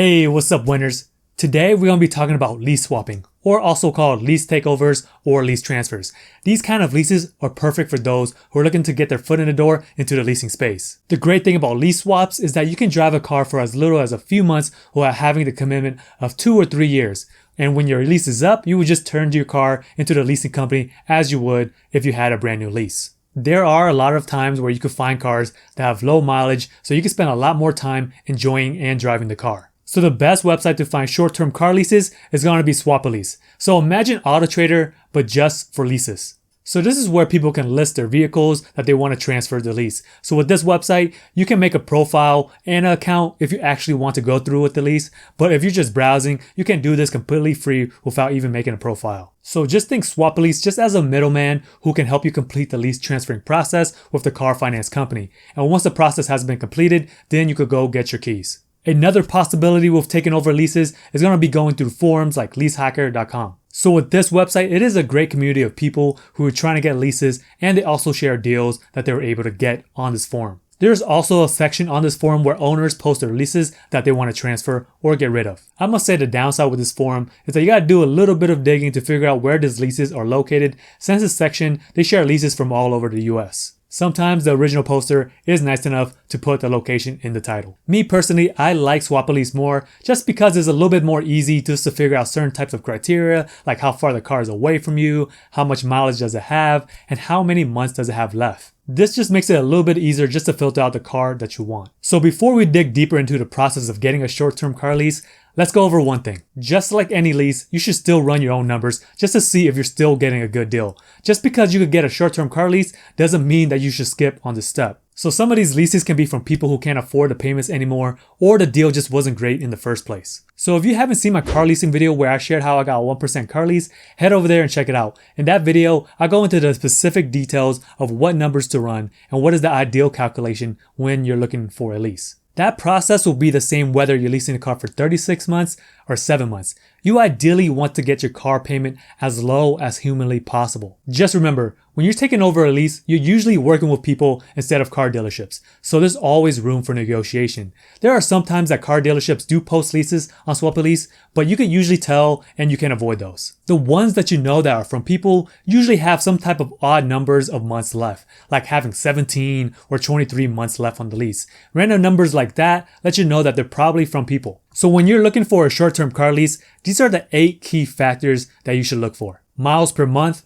Hey, what's up winners? Today we're going to be talking about lease swapping, or also called lease takeovers or lease transfers. These kind of leases are perfect for those who are looking to get their foot in the door into the leasing space. The great thing about lease swaps is that you can drive a car for as little as a few months without having the commitment of 2 or 3 years. And when your lease is up, you would just turn your car into the leasing company as you would if you had a brand new lease. There are a lot of times where you could find cars that have low mileage, so you can spend a lot more time enjoying and driving the car. So the best website to find short-term car leases is going to be Swap-A-Lease. So imagine AutoTrader, but just for leases. So this is where people can list their vehicles that they want to transfer the lease. So with this website, you can make a profile and an account if you actually want to go through with the lease. But if you're just browsing, you can do this completely free without even making a profile. So just think Swap-A-Lease just as a middleman who can help you complete the lease transferring process with the car finance company. And once the process has been completed, then you could go get your keys. Another possibility with taking over leases is going to be going through forums like leasehackr.com. So with this website, it is a great community of people who are trying to get leases, and they also share deals that they were able to get on this forum. There's also a section on this forum where owners post their leases that they want to transfer or get rid of. I must say the downside with this forum is that you got to do a little bit of digging to figure out where these leases are located, since this section, they share leases from all over the US. Sometimes the original poster is nice enough to put the location in the title. Me personally, I like Swap-A-Lease more just because it's a little bit more easy just to figure out certain types of criteria, like how far the car is away from you, how much mileage does it have, and how many months does it have left. This just makes it a little bit easier just to filter out the car that you want. So before we dig deeper into the process of getting a short-term car lease, let's go over one thing. Just like any lease, you should still run your own numbers just to see if you're still getting a good deal. Just because you could get a short-term car lease doesn't mean that you should skip on this step. So some of these leases can be from people who can't afford the payments anymore, or the deal just wasn't great in the first place. So if you haven't seen my car leasing video where I shared how I got a 1% car lease, head over there and check it out. In that video, I go into the specific details of what numbers to run and what is the ideal calculation when you're looking for a lease. That process will be the same whether you're leasing a car for 36 months or 7 months. You ideally want to get your car payment as low as humanly possible. Just remember, when you're taking over a lease, you're usually working with people instead of car dealerships. So there's always room for negotiation. There are some times that car dealerships do post leases on Swap-A-Lease, but you can usually tell and you can avoid those. The ones that you know that are from people usually have some type of odd numbers of months left, like having 17 or 23 months left on the lease. Random numbers like that let you know that they're probably from people. So when you're looking for a short-term car lease, these are the 8 key factors that you should look for. Miles per month,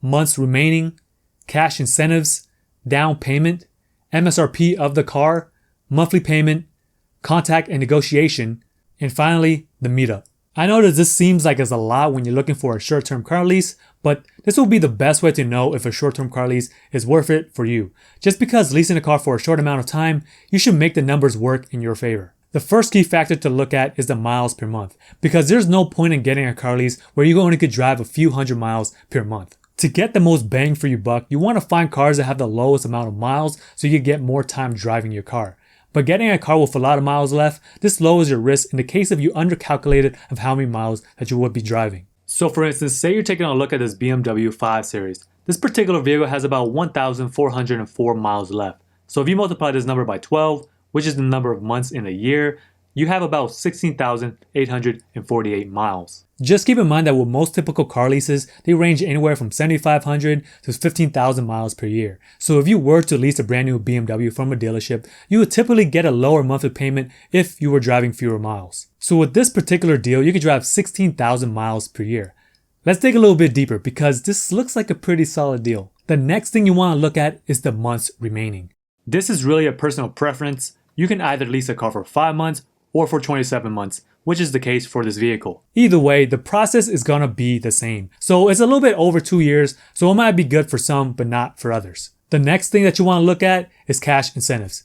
months remaining, cash incentives, down payment, MSRP of the car, monthly payment, contact and negotiation, and finally, the meetup. I know that this seems like it's a lot when you're looking for a short-term car lease, but this will be the best way to know if a short-term car lease is worth it for you. Just because leasing a car for a short amount of time, you should make the numbers work in your favor. The first key factor to look at is the miles per month, because there's no point in getting a car lease where you only could drive a few hundred miles per month. To get the most bang for your buck, you want to find cars that have the lowest amount of miles so you can get more time driving your car. But getting a car with a lot of miles left, this lowers your risk in the case of you undercalculated of how many miles that you would be driving. So for instance, say you're taking a look at this BMW 5 Series. This particular vehicle has about 1,404 miles left. So if you multiply this number by 12, which is the number of months in a year, you have about 16,848 miles. Just keep in mind that with most typical car leases, they range anywhere from 7,500 to 15,000 miles per year. So if you were to lease a brand new BMW from a dealership, you would typically get a lower monthly payment if you were driving fewer miles. So with this particular deal, you could drive 16,000 miles per year. Let's dig a little bit deeper because this looks like a pretty solid deal. The next thing you want to look at is the months remaining. This is really a personal preference. You can either lease a car for 5 months or for 27 months, which is the case for this vehicle. Either way, the process is gonna be the same. So it's a little bit over 2 years, so it might be good for some, but not for others. The next thing that you wanna look at is cash incentives.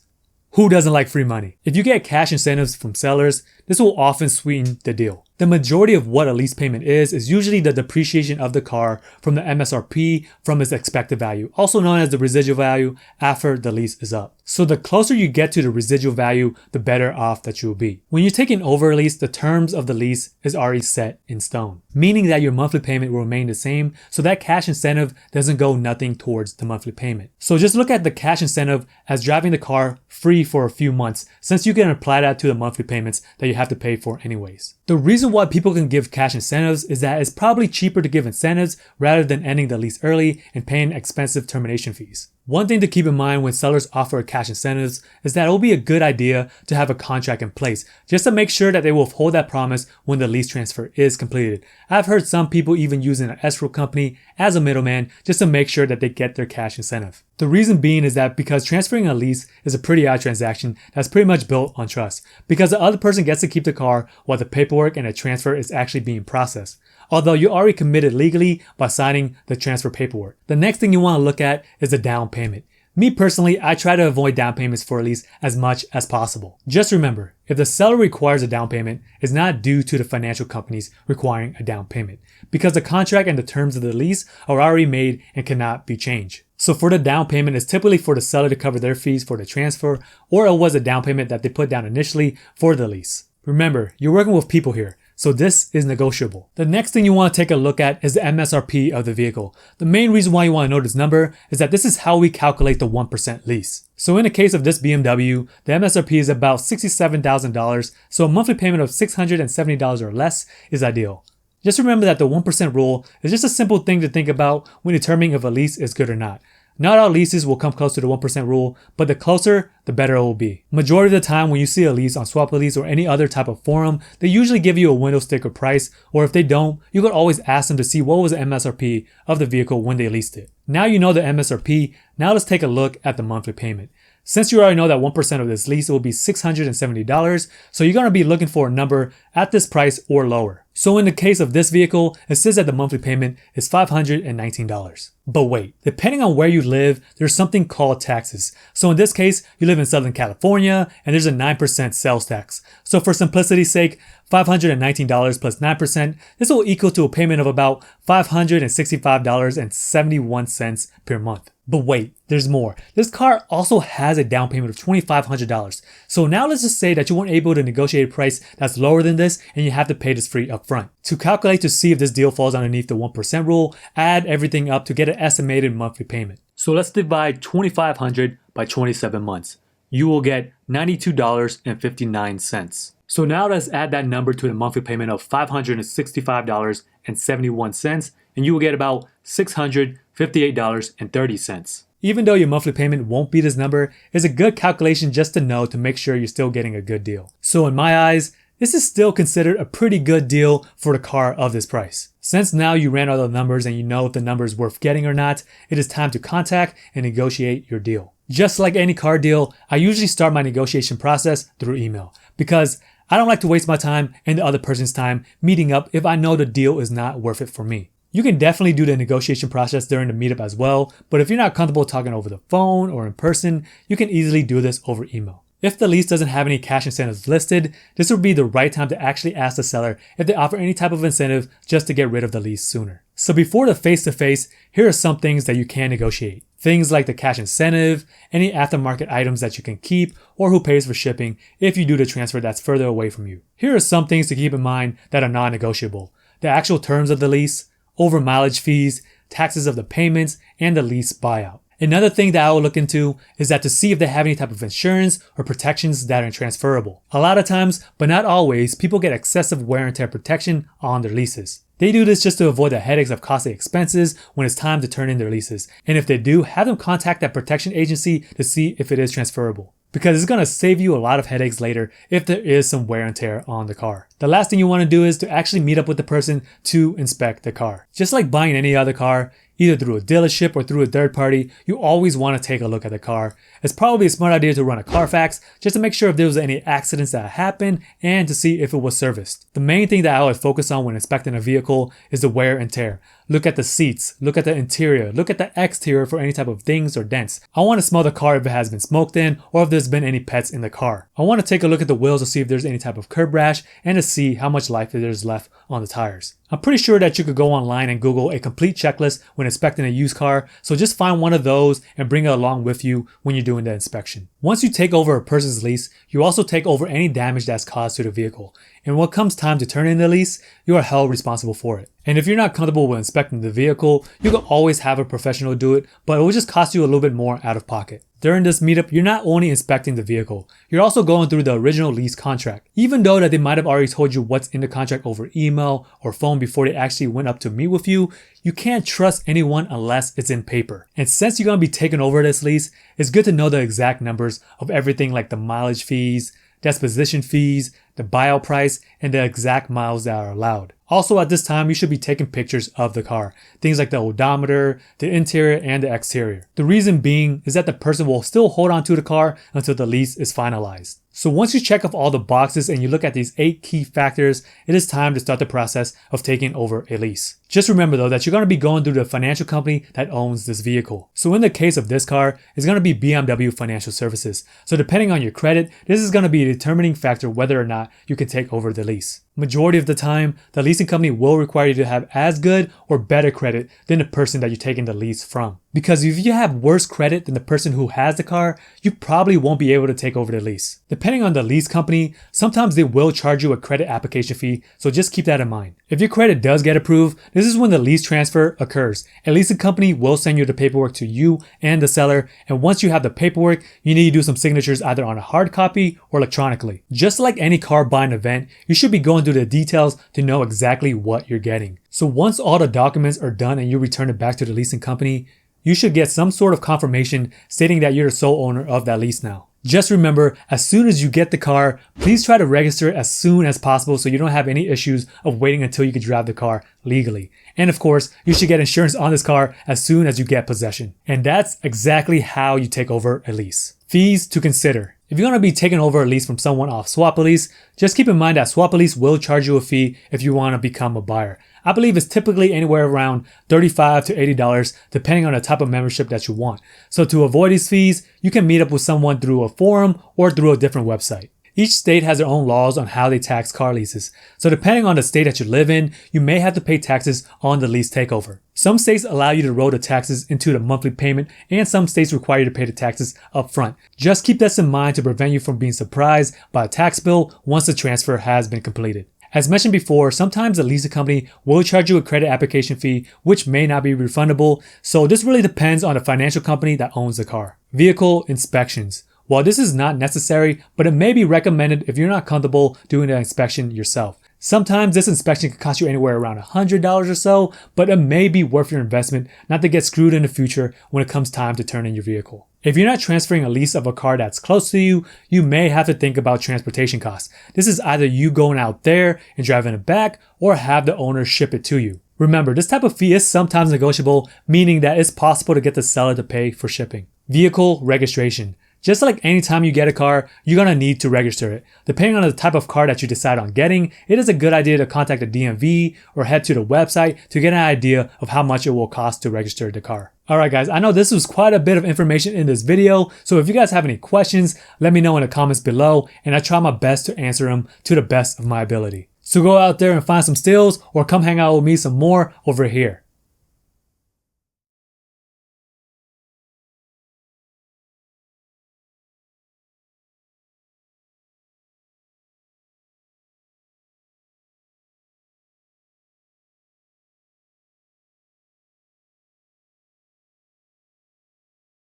Who doesn't like free money? If you get cash incentives from sellers, this will often sweeten the deal. The majority of what a lease payment is usually the depreciation of the car from the MSRP from its expected value, also known as the residual value after the lease is up. So the closer you get to the residual value, the better off that you will be. When you're taking over a lease, the terms of the lease is already set in stone, meaning that your monthly payment will remain the same, so that cash incentive doesn't go nothing towards the monthly payment. So just look at the cash incentive as driving the car free for a few months, since you can apply that to the monthly payments that you have to pay for anyways. The reason why people can give cash incentives is that it's probably cheaper to give incentives rather than ending the lease early and paying expensive termination fees. One thing to keep in mind when sellers offer cash incentives is that it will be a good idea to have a contract in place just to make sure that they will uphold that promise when the lease transfer is completed. I've heard some people even using an escrow company as a middleman just to make sure that they get their cash incentive. The reason being is that because transferring a lease is a pretty odd transaction that's pretty much built on trust, because the other person gets to keep the car while the paperwork and the transfer is actually being processed, although you already committed legally by signing the transfer paperwork. The next thing you want to look at is the down payment. Me personally, I try to avoid down payments for a lease as much as possible. Just remember, if the seller requires a down payment, it's not due to the financial companies requiring a down payment, because the contract and the terms of the lease are already made and cannot be changed. So for the down payment, it's typically for the seller to cover their fees for the transfer, or it was a down payment that they put down initially for the lease. Remember, you're working with people here, so this is negotiable. The next thing you want to take a look at is the MSRP of the vehicle. The main reason why you want to know this number is that this is how we calculate the 1% lease. So in the case of this BMW, the MSRP is about $67,000, so a monthly payment of $670 or less is ideal. Just remember that the 1% rule is just a simple thing to think about when determining if a lease is good or not. Not all leases will come close to the 1% rule, but the closer, the better it will be. Majority of the time when you see a lease on Swap-A-Lease or any other type of forum, they usually give you a window sticker price, or if they don't, you could always ask them to see what was the MSRP of the vehicle when they leased it. Now you know the MSRP, now let's take a look at the monthly payment. Since you already know that 1% of this lease will be $670, so you're going to be looking for a number at this price or lower. So in the case of this vehicle, it says that the monthly payment is $519. But wait, depending on where you live, there's something called taxes. So in this case, you live in Southern California and there's a 9% sales tax. So for simplicity's sake, $519 plus 9%, this will equal to a payment of about $565.71 per month. But wait, there's more. This car also has a down payment of $2,500. So now let's just say that you weren't able to negotiate a price that's lower than this and you have to pay this free upfront. To calculate to see if this deal falls underneath the 1% rule, add everything up to get an estimated monthly payment. So let's divide $2,500 by 27 months. You will get $92.59. So now let's add that number to the monthly payment of $565.71 and you will get about $658.30. Even though your monthly payment won't be this number, it's a good calculation just to know to make sure you're still getting a good deal. So in my eyes, this is still considered a pretty good deal for the car of this price. Since now you ran all the numbers and you know if the number is worth getting or not, it is time to contact and negotiate your deal. Just like any car deal, I usually start my negotiation process through email because I don't like to waste my time and the other person's time meeting up if I know the deal is not worth it for me. You can definitely do the negotiation process during the meetup as well, but if you're not comfortable talking over the phone or in person, you can easily do this over email. If the lease doesn't have any cash incentives listed, this would be the right time to actually ask the seller if they offer any type of incentive just to get rid of the lease sooner. So before the face-to-face, here are some things that you can negotiate. Things like the cash incentive, any aftermarket items that you can keep, or who pays for shipping if you do the transfer that's further away from you. Here are some things to keep in mind that are non-negotiable. The actual terms of the lease, over mileage fees, taxes of the payments, and the lease buyout. Another thing that I will look into is that to see if they have any type of insurance or protections that are transferable. A lot of times, but not always, people get excessive wear and tear protection on their leases. They do this just to avoid the headaches of costly expenses when it's time to turn in their leases. And if they do, have them contact that protection agency to see if it is transferable, because it's going to save you a lot of headaches later if there is some wear and tear on the car. The last thing you want to do is to actually meet up with the person to inspect the car. Just like buying any other car, either through a dealership or through a third party, you always want to take a look at the car. It's probably a smart idea to run a Carfax just to make sure if there was any accidents that happened and to see if it was serviced. The main thing that I would focus on when inspecting a vehicle is the wear and tear. Look at the seats, look at the interior, look at the exterior for any type of dings or dents. I want to smell the car if it has been smoked in or if there's been any pets in the car. I want to take a look at the wheels to see if there's any type of curb rash and to see how much life there is left on the tires. I'm pretty sure that you could go online and Google a complete checklist when when inspecting a used car, so just find one of those and bring it along with you when you're doing the inspection. Once you take over a person's lease, you also take over any damage that's caused to the vehicle. And when it comes time to turn in the lease, you are held responsible for it. And if you're not comfortable with inspecting the vehicle, you can always have a professional do it, but it will just cost you a little bit more out of pocket. During this meetup, you're not only inspecting the vehicle, you're also going through the original lease contract. Even though that they might have already told you what's in the contract over email or phone before they actually went up to meet with you, you can't trust anyone unless it's in paper. And since you're going to be taking over this lease, it's good to know the exact numbers of everything like the mileage fees, disposition fees, the buyout price, and the exact miles that are allowed. Also at this time, you should be taking pictures of the car. Things like the odometer, the interior, and the exterior. The reason being is that the person will still hold on to the car until the lease is finalized. So once you check off all the boxes and you look at these 8 key factors, it is time to start the process of taking over a lease. Just remember though that you're going to be going through the financial company that owns this vehicle. So in the case of this car, it's going to be BMW Financial Services. So depending on your credit, this is going to be a determining factor whether or not you can take over the lease. Majority of the time, the leasing company will require you to have as good or better credit than the person that you're taking the lease from. Because if you have worse credit than the person who has the car, you probably won't be able to take over the lease. Depending on the lease company, sometimes they will charge you a credit application fee, so just keep that in mind. If your credit does get approved, this is when the lease transfer occurs. A leasing company will send you the paperwork to you and the seller, and once you have the paperwork, you need to do some signatures either on a hard copy or electronically. Just like any car buying event, you should be going through the details to know exactly what you're getting. So once all the documents are done and you return it back to the leasing company, you should get some sort of confirmation stating that you're the sole owner of that lease now. Just remember, as soon as you get the car, please try to register it as soon as possible so you don't have any issues of waiting until you can drive the car legally. And of course, you should get insurance on this car as soon as you get possession. And that's exactly how you take over a lease. Fees to consider. If you're going to be taking over a lease from someone off Swap-A-Lease, just keep in mind that Swap-A-Lease will charge you a fee if you want to become a buyer. I believe it's typically anywhere around $35 to $80 depending on the type of membership that you want. So to avoid these fees, you can meet up with someone through a forum or through a different website. Each state has their own laws on how they tax car leases. So depending on the state that you live in, you may have to pay taxes on the lease takeover. Some states allow you to roll the taxes into the monthly payment, and some states require you to pay the taxes up front. Just keep this in mind to prevent you from being surprised by a tax bill once the transfer has been completed. As mentioned before, sometimes the leasing company will charge you a credit application fee, which may not be refundable. So this really depends on the financial company that owns the car. Vehicle inspections. While this is not necessary, but it may be recommended if you're not comfortable doing the inspection yourself. Sometimes this inspection can cost you anywhere around $100 or so, but it may be worth your investment not to get screwed in the future when it comes time to turn in your vehicle. If you're not transferring a lease of a car that's close to you, you may have to think about transportation costs. This is either you going out there and driving it back or have the owner ship it to you. Remember, this type of fee is sometimes negotiable, meaning that it's possible to get the seller to pay for shipping. Vehicle registration. Just like anytime you get a car, you're going to need to register it. Depending on the type of car that you decide on getting, it is a good idea to contact the DMV or head to the website to get an idea of how much it will cost to register the car. Alright guys, I know this was quite a bit of information in this video, so if you guys have any questions, let me know in the comments below, and I try my best to answer them to the best of my ability. So go out there and find some steals, or come hang out with me some more over here.